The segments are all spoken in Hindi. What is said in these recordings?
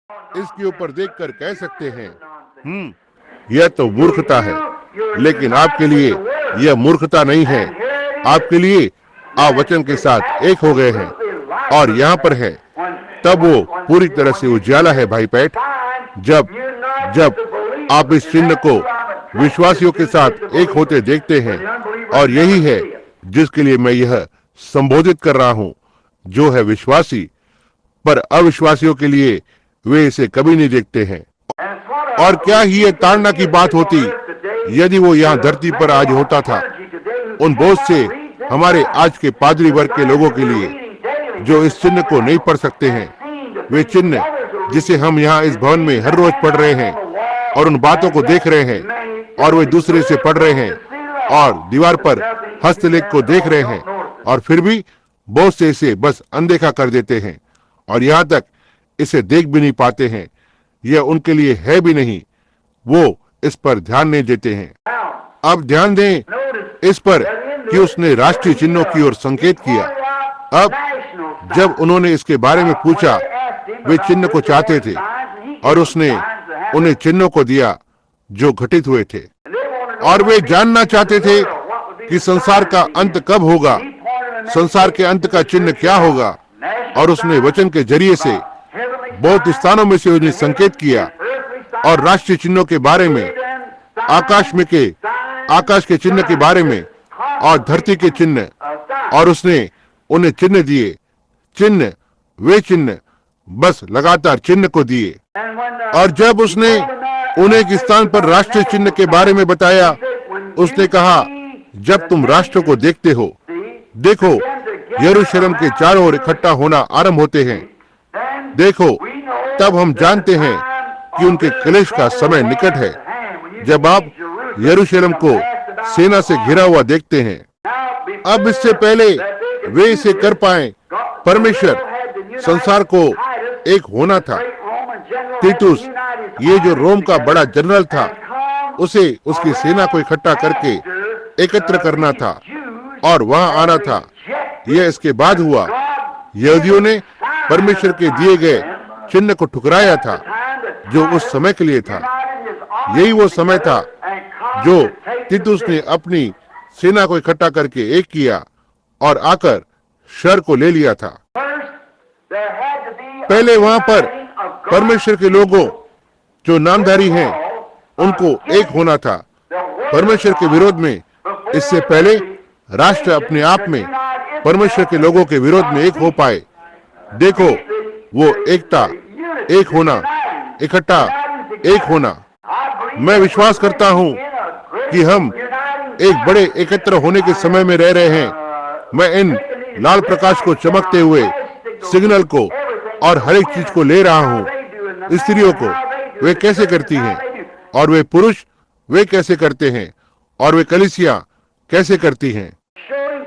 इसके ऊपर देखकर कह सकते हैं, यह तो मूर्खता है। लेकिन आपके लिए यह मूर्खता नहीं है। आपके लिए आप वचन के साथ एक हो गए हैं और यहाँ पर है, तब वो पूरी तरह से उजाला है। भाई पैट, जब आप इस चिन्ह को विश्वासियों के साथ एक होते देखते हैं, और यही है जिसके लिए मैं यह संबोधित कर रहा हूँ, जो है विश्वासी। पर अविश्वासियों के लिए वे इसे कभी नहीं देखते हैं। और क्या ही ये ताड़ना की बात होती यदि वो यहाँ धरती पर आज होता था, उन बहुत से हमारे आज के पादरी वर्ग के लोगों के लिए जो इस चिन्ह को नहीं पढ़ सकते हैं। वे चिन्ह जिसे हम यहाँ इस भवन में हर रोज पढ़ रहे हैं और उन बातों को देख रहे हैं, और वे दूसरे से पढ़ रहे हैं और दीवार पर हस्तलेख को देख रहे हैं, और फिर भी बहुत से इसे बस अनदेखा कर देते हैं और यहाँ तक इसे देख भी नहीं पाते हैं। यह उनके लिए है भी नहीं, वो इस पर ध्यान नहीं देते हैं। अब ध्यान दें इस पर कि उसने राष्ट्रीय चिन्हों की ओर संकेत किया। अब जब उन्होंने इसके बारे में पूछा, वे चिन्ह को चाहते थे और उसने उन्हें चिन्हों को दिया जो घटित हुए थे, और वे जानना चाहते थे कि संसार का अंत कब होगा, संसार के अंत का चिन्ह क्या होगा। और उसने वचन के जरिए से बहुत स्थानों में से उन्हें संकेत किया और राष्ट्रीय चिन्हों के बारे में, आकाश के चिन्ह के बारे में और धरती के चिन्ह, और उसने उन्हें चिन्ह दिए। चिन्ह, वे चिन्ह, बस लगातार चिन्ह को दिए। और जब उसने उन्हें एक स्थान पर राष्ट्रीय चिन्ह के बारे में बताया, उसने कहा, जब तुम राष्ट्र को देखते हो, देखो यरूशलेम के चारों ओर इकट्ठा होना आरंभ होते हैं, देखो तब हम जानते हैं कि उनके क्लेश का समय निकट है। जब आप यरूशलेम को सेना से घिरा हुआ देखते हैं, अब इससे पहले वे इसे कर पाए, परमेश्वर संसार को एक होना था। तीतुस, ये जो रोम का बड़ा जनरल था, उसे उसकी सेना को इकट्ठा करके एकत्र करना था और वहां आना था। यह इसके बाद हुआ। यहूदियों ने परमेश्वर के दिए गए चिन्ह को ठुकराया था जो उस समय के लिए था। यही वो समय था जो तीतुस ने अपनी सेना को इकट्ठा करके एक किया और आकर शहर को ले लिया था। पहले वहां पर परमेश्वर के लोगों जो नामधारी हैं, उनको एक होना था परमेश्वर के विरोध में। इससे पहले राष्ट्र अपने आप में परमेश्वर के लोगों के विरोध में एक हो पाए। देखो वो एकता, एक होना, इकट्ठा एक होना। मैं विश्वास करता हूँ कि हम एक बड़े एकत्र होने के समय में रह रहे हैं। मैं इन लाल प्रकाश को चमकते हुए सिग्नल को और हर एक चीज को ले रहा हूँ। स्त्रियों को वे कैसे करती हैं, और वे पुरुष वे कैसे करते हैं, और वे कलीसिया कैसे करती हैं।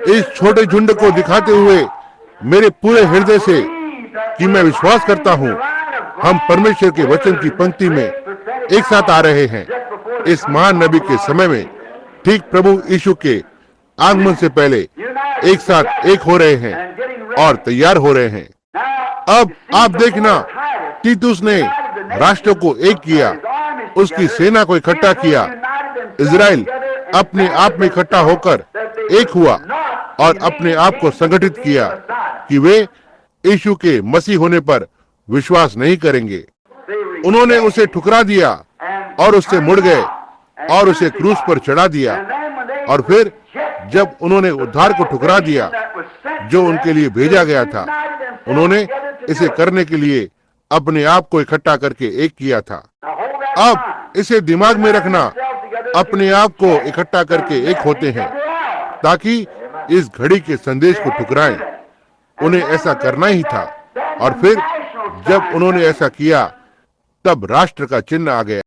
इस छोटे झुंड को दिखाते हुए मेरे पूरे हृदय से कि मैं विश्वास करता हूँ हम परमेश्वर के वचन की पंक्ति में एक साथ आ रहे हैं। इस महान नबी के समय में, ठीक प्रभु यीशु के आगमन से पहले एक साथ एक हो रहे हैं और तैयार हो रहे हैं। अब आप देखना, तीतुस ने राष्ट्र को एक किया, उसकी सेना को इकट्ठा किया। इजराइल अपने आप में इकट्ठा होकर एक हुआ और अपने आप को संगठित किया कि वे यीशु के मसीह होने पर विश्वास नहीं करेंगे। उन्होंने उसे ठुकरा दिया और उससे मुड़ गए और उसे क्रूस पर चढ़ा दिया। और फिर जब उन्होंने उद्धार को ठुकरा दिया जो उनके लिए भेजा गया था, उन्होंने इसे करने के लिए अपने आप को इकट्ठा करके एक किया था। अब इसे दिमाग में रखना, अपने आप को इकट्ठा करके एक होते हैं ताकि इस घड़ी के संदेश को ठुकराएं। उन्हें ऐसा करना ही था। और फिर जब उन्होंने ऐसा किया, तब राष्ट्र का चिन्ह आ गया।